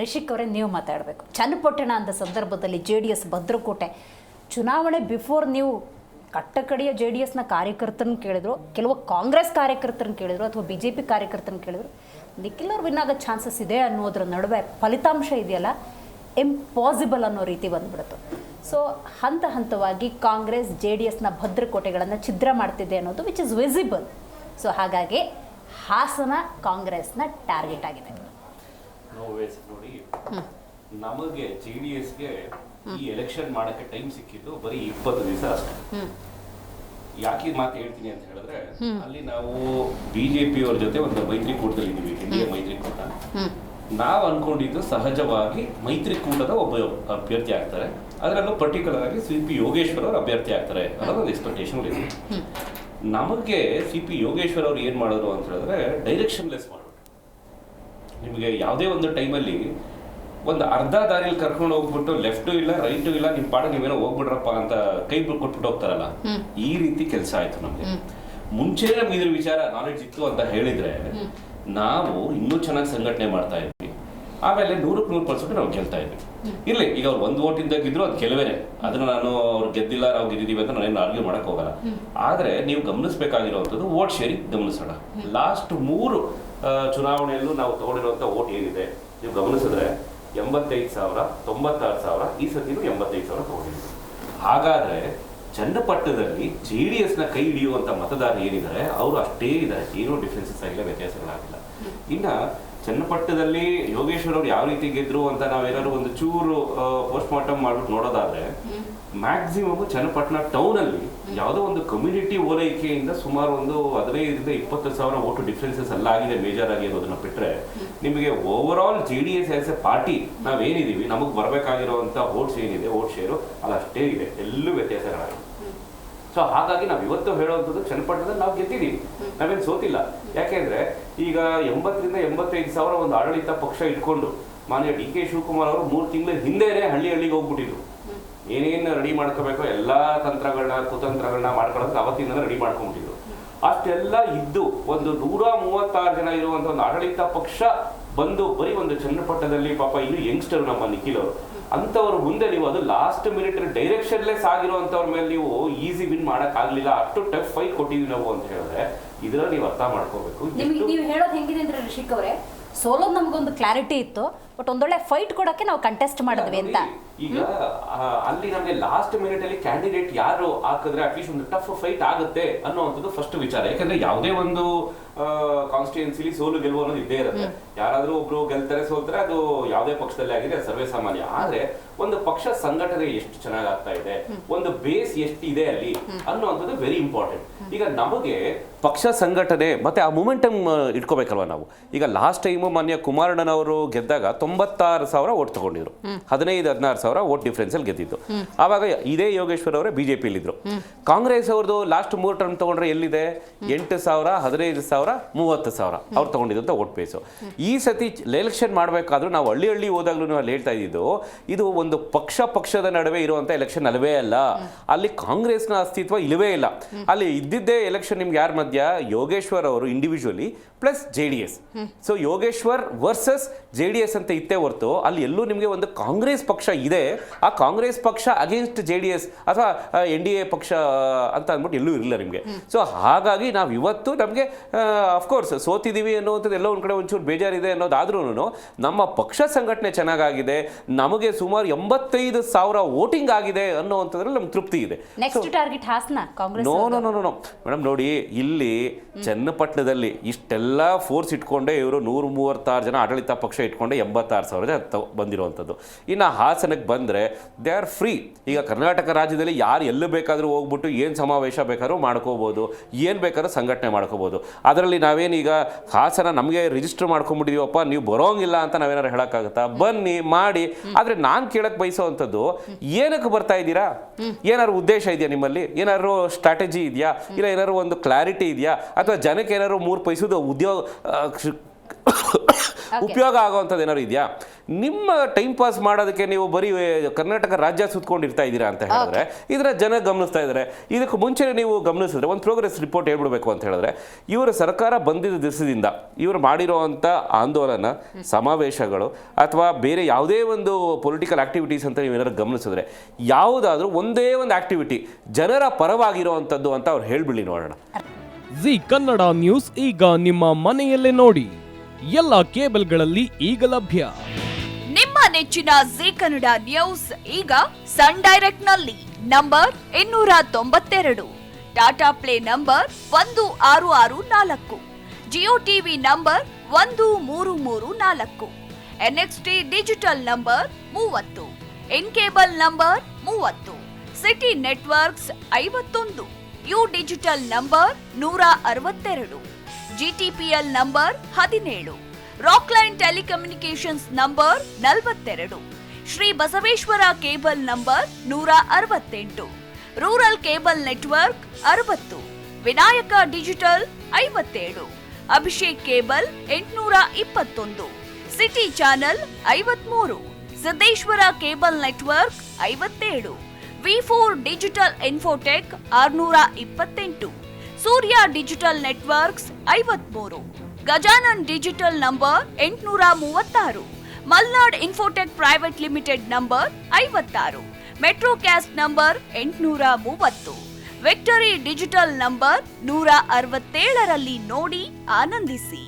ರಿಷಿಕ್ ಅವರೇ ನೀವು ಮಾತಾಡಬೇಕು. ಚನ್ನಪಟ್ಟಣ ಅಂತ ಸಂದರ್ಭದಲ್ಲಿ JDS ಭದ್ರಕೋಟೆ ಚುನಾವಣೆ ಬಿಫೋರ್ ನೀವು ಕಟ್ಟಕಡೆಯ JDSನ ಕಾರ್ಯಕರ್ತರನ್ನ ಕೇಳಿದ್ರು, ಕೆಲವು ಕಾಂಗ್ರೆಸ್ ಕಾರ್ಯಕರ್ತರನ್ನ ಕೇಳಿದ್ರು, ಅಥವಾ BJP ಕಾರ್ಯಕರ್ತರನ್ನ ಕೇಳಿದ್ರು, ನಿಖಿಲ್ ಅವ್ರು ವಿನ್ ಆಗೋ ಚಾನ್ಸಸ್ ಇದೆ ಅನ್ನೋದ್ರ ನಡುವೆ ಫಲಿತಾಂಶ ಇದೆಯಲ್ಲ ಇಂಪಾಸಿಬಲ್ ಅನ್ನೋ ರೀತಿ ಬಂದ್ಬಿಡ್ತು. ಸೊ ಹಂತವಾಗಿ ಕಾಂಗ್ರೆಸ್ JDSನ ಭದ್ರಕೋಟೆಗಳನ್ನು ಛಿದ್ರ ಮಾಡ್ತಿದೆ ಅನ್ನೋದು ವಿಚ್ ಇಸ್ ವಿಸಿಬಲ್. ಸೊ ಹಾಗಾಗಿ ಹಾಸನ ಕಾಂಗ್ರೆಸ್ನ ಟಾರ್ಗೆಟ್ ಆಗಿದೆ. ನೋಡಿ, ನಮಗೆ JDSಗೆ ಈ ಎಲೆಕ್ಷನ್ ಮಾಡಕ್ಕೆ ಟೈಮ್ ಸಿಕ್ಕಿದ್ದು ಬರೀ 20 ದಿವಸ ಅಷ್ಟೇ. ಯಾಕೆ ಮಾತು ಹೇಳ್ತೀನಿ ಅಂತ ಹೇಳಿದ್ರೆ, ಅಲ್ಲಿ ನಾವು BJP ಅವ್ರ ಜೊತೆ ಒಂದು ಮೈತ್ರಿಕೂಟದಲ್ಲಿ ಇದೀವಿ, ಇಂಡಿಯಾ ಮೈತ್ರಿಕೂಟ. ನಾವು ಅನ್ಕೊಂಡಿದ್ದು ಸಹಜವಾಗಿ ಮೈತ್ರಿಕೂಟದ ಒಬ್ಬ ಅಭ್ಯರ್ಥಿ ಆಗ್ತಾರೆ, ಅದರಲ್ಲೂ ಪರ್ಟಿಕ್ಯುಲರ್ ಆಗಿ CP ಯೋಗೇಶ್ವರ್ ಅವರು ಅಭ್ಯರ್ಥಿ ಆಗ್ತಾರೆ ಅನ್ನೋದು ಒಂದು ಎಕ್ಸ್ಪೆಕ್ಟೇಷನ್ ಇದೆ. ನಮಗೆ CP ಯೋಗೇಶ್ವರ್ ಅವ್ರು ಏನ್ ಮಾಡೋದು ಅಂತ ಹೇಳಿದ್ರೆ ಡೈರೆಕ್ಷನ್ಲೆಸ್ ಮಾಡೋದು. ನಿಮಗೆ ಯಾವುದೇ ಒಂದು ಟೈಮಲ್ಲಿ ಒಂದು ಅರ್ಧ ದಾರಿಯಲ್ಲಿ ಕರ್ಕೊಂಡು ಹೋಗ್ಬಿಟ್ಟು ಲೆಫ್ಟು ಇಲ್ಲ ರೈಟು ಇಲ್ಲ, ನಿಮ್ಮ ಪಾಡ ನೀವೇನೋ ಹೋಗ್ಬಿಡ್ರಪ್ಪ ಅಂತ ಕೈ ಕೊಟ್ಬಿಟ್ಟು ಹೋಗ್ತಾರಲ್ಲ, ಈ ರೀತಿ ಕೆಲಸ ಆಯ್ತು ನಮ್ಗೆ. ಮುಂಚೆ ನಮ್ಗೆ ಇದ್ರ ವಿಚಾರ ನಾಲೆಡ್ಜ್ ಇತ್ತು ಅಂತ ಹೇಳಿದ್ರೆ ನಾವು ಇನ್ನೂ ಚೆನ್ನಾಗಿ ಸಂಘಟನೆ ಮಾಡ್ತಾ ಇದ್ವಿ. ಆಮೇಲೆ 100% ನಾವು ಗೆಲ್ತಾ ಇದ್ವಿ. ಇರ್ಲಿ, ಈಗ ಅವ್ರು 1 ವೋಟಿಂದ ಗೆದ್ರು ಅದು ಗೆಲುವೇನೆ, ಅದನ್ನ ನಾನು ಅವ್ರು ಗೆದ್ದಿಲ್ಲ ನಾವು ಗೆದ್ದಿದ್ದೀವಿ ಅಂತ ನಾನೇನು ಆರ್ಗ್ಯೂ ಮಾಡಕ್ ಹೋಗಲ್ಲ. ಆದ್ರೆ ನೀವು ಗಮನಿಸಬೇಕಾಗಿರುವಂಥದ್ದು ವೋಟ್ ಶೇರಿಂಗ್ ಗಮನಿಸೋಣ. ಲಾಸ್ಟ್ 3 ಚುನಾವಣೆಯಲ್ಲೂ ನಾವು ತಗೊಂಡಿರುವಂಥ ವೋಟ್ ಏನಿದೆ ನೀವು ಗಮನಿಸಿದ್ರೆ 85,000, 96,000, ಈ ಸತಿನೂ 85,000 ತಗೊಂಡಿದ್ದೀವಿ. ಹಾಗಾದ್ರೆ ಚನ್ನಪಟ್ಟಣದಲ್ಲಿ JDSನ ಕೈ ಹಿಡಿಯುವಂತ ಮತದಾರ ಏನಿದ್ದಾರೆ ಅವರು ಅಷ್ಟೇ ಇದ್ದಾರೆ, ಏನೂ ಡಿಫ್ರೆನ್ಸಸ್ ಆಗಿಲ್ಲ, ವ್ಯತ್ಯಾಸಗಳಾಗಿಲ್ಲ. ಇನ್ನ ಚನ್ನಪಟ್ಟಣದಲ್ಲಿ ಯೋಗೇಶ್ವರ್ ಅವ್ರು ಯಾವ ರೀತಿ ಗೆದ್ರು ಅಂತ ನಾವೇನಾದ್ರು ಒಂದು ಚೂರು ಪೋಸ್ಟ್ ಮಾರ್ಟಮ್ ಮಾಡ್ಬಿಟ್ಟು ನೋಡೋದಾದ್ರೆ, ಮ್ಯಾಕ್ಸಿಮಮ್ ಚನ್ನಪಟ್ಟಣ ಟೌನ್ ಅಲ್ಲಿ ಯಾವುದೋ ಒಂದು ಕಮ್ಯುನಿಟಿ ಓಲೈಕೆಯಿಂದ ಸುಮಾರು ಒಂದು 15,000 - 20,000 ವೋಟ್ ಡಿಫ್ರೆನ್ಸಸ್ ಎಲ್ಲ ಆಗಿದೆ ಮೇಜರ್ ಆಗಿ ಅನ್ನೋದನ್ನ ಬಿಟ್ರೆ, ನಿಮಗೆ over all JDS as a party ನಾವೇನಿದೀವಿ ನಮಗೆ ಬರಬೇಕಾಗಿರುವಂತ ವೋಟ್ಸ್ ಏನಿದೆ, ವೋಟ್ ಶೇರು ಅದು ಅಷ್ಟೇ ಇದೆ, ಎಲ್ಲೂ ವ್ಯತ್ಯಾಸಗಳಾಗಿದೆ. ಸೊ ಹಾಗಾಗಿ ನಾವು ಇವತ್ತು ಹೇಳುವಂಥದ್ದು ಚನ್ನಪಟ್ಟಣದಲ್ಲಿ ನಾವು ಗೆದ್ದಿದ್ದೀವಿ, ನಾವೇನು ಸೋತಿಲ್ಲ. ಯಾಕೆಂದ್ರೆ ಈಗ 80,000 - 85,000 ಒಂದು ಆಡಳಿತ ಪಕ್ಷ ಇಟ್ಕೊಂಡು ಮಾನ್ಯ DK ಶಿವಕುಮಾರ್ ಅವರು 3 ತಿಂಗಳ ಹಿಂದೆನೆ ಹಳ್ಳಿಗೆ ಹೋಗ್ಬಿಟ್ಟಿದ್ರು. ಏನೇನು ರೆಡಿ ಮಾಡ್ಕೋಬೇಕೋ ಎಲ್ಲಾ ತಂತ್ರಗಳನ್ನ ಕುತಂತ್ರಗಳನ್ನ ಮಾಡ್ಕೊಳ್ಳೋದು ಅವತ್ತಿಂದ ರೆಡಿ ಮಾಡ್ಕೊಂಡ್ಬಿಟ್ಟಿದ್ರು. ಅಷ್ಟೆಲ್ಲ ಇದ್ದು ಒಂದು 136 ಜನ ಇರುವಂತ ಒಂದು ಆಡಳಿತ ಪಕ್ಷ ಬಂದು ಬರೀ ಒಂದು ಚನ್ನಪಟ್ಟಣದಲ್ಲಿ ಪಾಪ ಇನ್ನು ಯಂಗ್ಸ್ಟರ್ ನಮ್ಮ ನಿಖಿಲ್ ಅವರು ಅಂತವ್ರ ಮುಂದೆ ನೀವು ಅದು ಲಾಸ್ಟ್ ಮಿನಿಟ್ ಡೈರೆಕ್ಷನ್ಲೆಸ್ ಆಗಿರುವಂತವ್ರ ಮೇಲೆ ನೀವು ಈಸಿ ವಿನ್ ಮಾಡಕ್ ಆಗ್ಲಿಲ್ಲ, ಅಷ್ಟು ಟಫ್ ಫೈಟ್ ಕೊಟ್ಟಿದ್ವಿ ನಾವು ಅಂತ ಹೇಳಿದ್ರೆ ಇದರಲ್ಲಿ ನೀವು ಅರ್ಥ ಮಾಡ್ಕೋಬೇಕು. ನೀವು ಹೇಳೋದು ಹೆಂಗಿದೆ ಅಂದ್ರೆ ರಿಷಿಕ್ ಅವರೇ, ಸೋಲೋದು ನಮಗೊಂದು ಕ್ಲಾರಿಟಿ ಇತ್ತು, ಬಟ್ ಒಂದೊಳ್ಳೆ ಫೈಟ್ ಕೊಡಕ್ಕೆ ನಾವು ಕಂಟೆಸ್ಟ್ ಮಾಡಿದ್ವಿ ಅಂತ. ಈಗ ಅಲ್ಲಿ ನಮಗೆ ಲಾಸ್ಟ್ ಮಿನಿಟ್ ಅಲ್ಲಿ ಕ್ಯಾಂಡಿಡೇಟ್ ಯಾರು ಹಾಕಿದ್ರೆ ಅಟ್ಲೀಸ್ಟ್ ಒಂದು ಟಫ್ ಫೈಟ್ ಆಗುತ್ತೆ ಅನ್ನೋವಂಥದ್ದು ಫಸ್ಟ್ ವಿಚಾರ. ಯಾಕಂದ್ರೆ ಯಾವುದೇ ಒಂದು ಕಾನ್ಸ್ಟಿಟ್ಯೂನ್ಸಿಲಿ ಸೋಲು ಗೆಲುವು ಅನ್ನೋದು ಇದ್ದೇ ಇರುತ್ತೆ. ಯಾರಾದ್ರೂ ಒಬ್ರು ಗೆಲ್ತಾರೆ ಸೋಲ್ತಾರೆ, ಅದು ಯಾವುದೇ ಪಕ್ಷದಲ್ಲಿ ಆಗಿದೆ ಸರ್ವೇ ಸಾಮಾನ್ಯ. ಆದ್ರೆ ಒಂದು ಪಕ್ಷ ಸಂಘಟನೆ ಎಷ್ಟು ಚೆನ್ನಾಗಿ ಆಗ್ತಾ ಇದೆ, ಒಂದು ಬೇಸ್ ಎಷ್ಟಿದೆ ಅಲ್ಲಿ ಅನ್ನೋವಂಥದ್ದು ವೆರಿ ಇಂಪಾರ್ಟೆಂಟ್. ಈಗ ನಮಗೆ ಪಕ್ಷ ಸಂಘಟನೆ ಮತ್ತೆ ಆ ಮೂಮೆಂಟಮ್ ಇಟ್ಕೋಬೇಕಲ್ವ ನಾವು. ಈಗ ಲಾಸ್ಟ್ ಟೈಮು ಮಾನ್ಯ ಕುಮಾರಣ್ಣನವರು ಗೆದ್ದಾಗ 96,000 ವೋಟ್ ತಗೊಂಡಿದ್ರು, 15,000-16,000 ವೋಟ್ ಡಿಫ್ರೆನ್ಸ್ ಅಲ್ಲಿ ಗೆದ್ದಿದ್ದು. ಆವಾಗ ಇದೇ ಯೋಗೇಶ್ವರ್ ಅವರೇ BJP ಇದ್ರು. ಕಾಂಗ್ರೆಸ್ ಅವ್ರದ್ದು ಲಾಸ್ಟ್ 3 ಟರ್ಮ್ ತಗೊಂಡ್ರೆ ಎಲ್ಲಿದೆ 8,000, 15,000, 30,000 ಅವ್ರು ತಗೊಂಡಿದ್ದಂತ ವೋಟ್ ಬೇಸು. ಈ ಸತಿ ಎಲೆಕ್ಷನ್ ಮಾಡಬೇಕಾದ್ರೂ ನಾವು ಹಳ್ಳಿ ಹೋದಾಗ್ಲೂ ಅಲ್ಲಿ ಹೇಳ್ತಾ ಇದ್ದಿದ್ದು, ಇದು ಒಂದು ಪಕ್ಷದ ನಡುವೆ ಇರುವಂತ ಎಲೆಕ್ಷನ್ ಅಲ್ವೇ ಅಲ್ಲ. ಅಲ್ಲಿ ಕಾಂಗ್ರೆಸ್ನ ಅಸ್ತಿತ್ವ ಇಲ್ಲವೇ ಇಲ್ಲ. ಅಲ್ಲಿ ಇದ್ದಿದ್ದೇ ಎಲೆಕ್ಷನ್ ನಿಮ್ಗೆ ಯಾರ ಮಧ್ಯ, ಯೋಗೇಶ್ವರ್ ಅವರು individually plus JDS. So Yogeshwar versus JDS ಅಂತ ಇತ್ತೇ ಹೊರತು ಅಲ್ಲಿ ಎಲ್ಲೂ ನಿಮಗೆ ಒಂದು ಕಾಂಗ್ರೆಸ್ ಪಕ್ಷ ಇದೆ, ಆ ಕಾಂಗ್ರೆಸ್ ಪಕ್ಷ ಅಗೇನ್ಸ್ಟ್ JDS ಅಥವಾ NDA ಪಕ್ಷ ಅಂತ ಅಂದ್ಬಿಟ್ಟು ಎಲ್ಲೂ ಇರಲಿಲ್ಲ ನಿಮಗೆ. ಸೊ ಹಾಗಾಗಿ ನಾವು ಇವತ್ತು ನಮಗೆ ಅಫ್ಕೋರ್ಸ್ ಸೋತಿದ್ದೀವಿ ಅನ್ನೋವಂಥದ್ದು ಎಲ್ಲೋ ಒಂದು ಕಡೆ ಒಂಚೂರು ಬೇಜಾರಿದೆ ಅನ್ನೋದಾದ್ರೂ ನಮ್ಮ ಪಕ್ಷ ಸಂಘಟನೆ ಚೆನ್ನಾಗಿದೆ, ನಮಗೆ ಸುಮಾರು 85,000 ವೋಟಿಂಗ್ ಆಗಿದೆ ಅನ್ನೋವಂಥದ್ರಲ್ಲಿ ನಮ್ಗೆ ತೃಪ್ತಿ ಇದೆ. Next target Hassan Congress. No madam, ನೋಡಿ ಇಲ್ಲಿ ಚನ್ನಪಟ್ಟಣದಲ್ಲಿ ಇಷ್ಟೆಲ್ಲ ಫೋರ್ಸ್ ಇಟ್ಕೊಂಡೆ ಇವರು 136 ಜನ ಆಡಳಿತ ಪಕ್ಷ ಇಟ್ಕೊಂಡೆ 86,000 ಬಂದಿರುವಂಥದ್ದು. ಇನ್ನು ಹಾಸನಕ್ಕೆ ಬಂದರೆ ದೇ ಆರ್ ಫ್ರೀ. ಈಗ ಕರ್ನಾಟಕ ರಾಜ್ಯದಲ್ಲಿ ಯಾರು ಎಲ್ಲೂ ಬೇಕಾದರೂ ಹೋಗ್ಬಿಟ್ಟು ಏನು ಸಮಾವೇಶ ಬೇಕಾದ್ರೂ ಮಾಡ್ಕೋಬೋದು, ಏನು ಬೇಕಾದ್ರೂ ಸಂಘಟನೆ ಮಾಡ್ಕೋಬೋದು. ಅದರಲ್ಲಿ ನಾವೇನೀಗ ಹಾಸನ ನಮಗೆ ರಿಜಿಸ್ಟರ್ ಮಾಡ್ಕೊಂಡ್ಬಿಟ್ಟಿದೀವಪ್ಪ, ನೀವು ಬರೋಂಗಿಲ್ಲ ಅಂತ ನಾವೇನಾರು ಹೇಳೋಕ್ಕಾಗುತ್ತಾ? ಬನ್ನಿ ಮಾಡಿ. ಆದರೆ ನಾನು ಕೇಳಕ್ಕೆ ಬಯಸೋವಂಥದ್ದು, ಏನಕ್ಕೆ ಬರ್ತಾ ಇದ್ದೀರಾ? ಏನಾದ್ರು ಉದ್ದೇಶ ಇದೆಯಾ ನಿಮ್ಮಲ್ಲಿ? ಏನಾದ್ರು ಸ್ಟ್ರಾಟಜಿ ಇದೆಯಾ? ಇಲ್ಲ ಏನಾದ್ರು ಒಂದು ಕ್ಲಾರಿಟಿ ಇದೆಯಾ? ಅಥವಾ ಜನಕ್ಕೆ ಏನಾದ್ರು 3 ಪೈಸದ ಉದ್ಯೋಗ ಉಪಯೋಗ ಆಗೋವಂಥದ್ದು ಏನಾದ್ರು ಇದೆಯಾ? ನಿಮ್ಮ ಟೈಮ್ ಪಾಸ್ ಮಾಡೋದಕ್ಕೆ ನೀವು ಬರೀ ಕರ್ನಾಟಕ ರಾಜ್ಯ ಸುತ್ಕೊಂಡಿರ್ತಾ ಇದ್ದೀರಾ ಅಂತ ಹೇಳಿದ್ರೆ ಇದರ ಜನ ಗಮನಿಸ್ತಾ ಇದ್ದಾರೆ. ಇದಕ್ಕೆ ಮುಂಚೆ ನೀವು ಗಮನಿಸಿದ್ರೆ ಒಂದು ಪ್ರೋಗ್ರೆಸ್ ರಿಪೋರ್ಟ್ ಹೇಳ್ಬಿಡ್ಬೇಕು ಅಂತ ಹೇಳಿದ್ರೆ, ಇವರ ಸರ್ಕಾರ ಬಂದಿದ್ದ ದಿವಸದಿಂದ ಇವರು ಮಾಡಿರೋವಂಥ ಆಂದೋಲನ, ಸಮಾವೇಶಗಳು ಅಥವಾ ಬೇರೆ ಯಾವುದೇ ಒಂದು ಪೊಲಿಟಿಕಲ್ ಆಕ್ಟಿವಿಟೀಸ್ ಅಂತ ನೀವು ಏನಾದ್ರು ಗಮನಿಸಿದ್ರೆ ಯಾವುದಾದ್ರೂ ಒಂದೇ ಒಂದು ಆಕ್ಟಿವಿಟಿ ಜನರ ಪರವಾಗಿರುವಂಥದ್ದು ಅಂತ ಅವ್ರು ಹೇಳ್ಬಿಡಿ ನೋಡೋಣ. ಜಿ ಕನ್ನಡ ನ್ಯೂಸ್ ಈಗ ನಿಮ್ಮ ಮನೆಯಲ್ಲೇ ನೋಡಿ, ಎಲ್ಲ ಕೇಬಲ್ಗಳಲ್ಲಿ ಈಗ ಲಭ್ಯ. ನಿಮ್ಮ ನೆಚ್ಚಿನ ಜಿ ಕನ್ನಡ ನ್ಯೂಸ್ ಈಗ ಸನ್ ಡೈರೆಕ್ಟ್ ನಲ್ಲಿ number 292, Tata Play number 1664, Jio TV number 1334, NXT digital number 30, N cable number 30, city networks 51, U digital number 162, GTPL number 17, Rockline telecommunications number 42, Shri Basaveshwara cable number 168, rural cable network 60, Vinayaka digital 57, Abhishek cable 821, city channel 53, Siddeshwara cable network 57, ವಿ4 digital infotech 628, Surya digital networks 53, Gajanan digital number 836, Malnad infotech private limited number 56, Metrocast number 830, victory digital number 167ರಲ್ಲಿ ನೋಡಿ ಆನಂದಿಸಿ.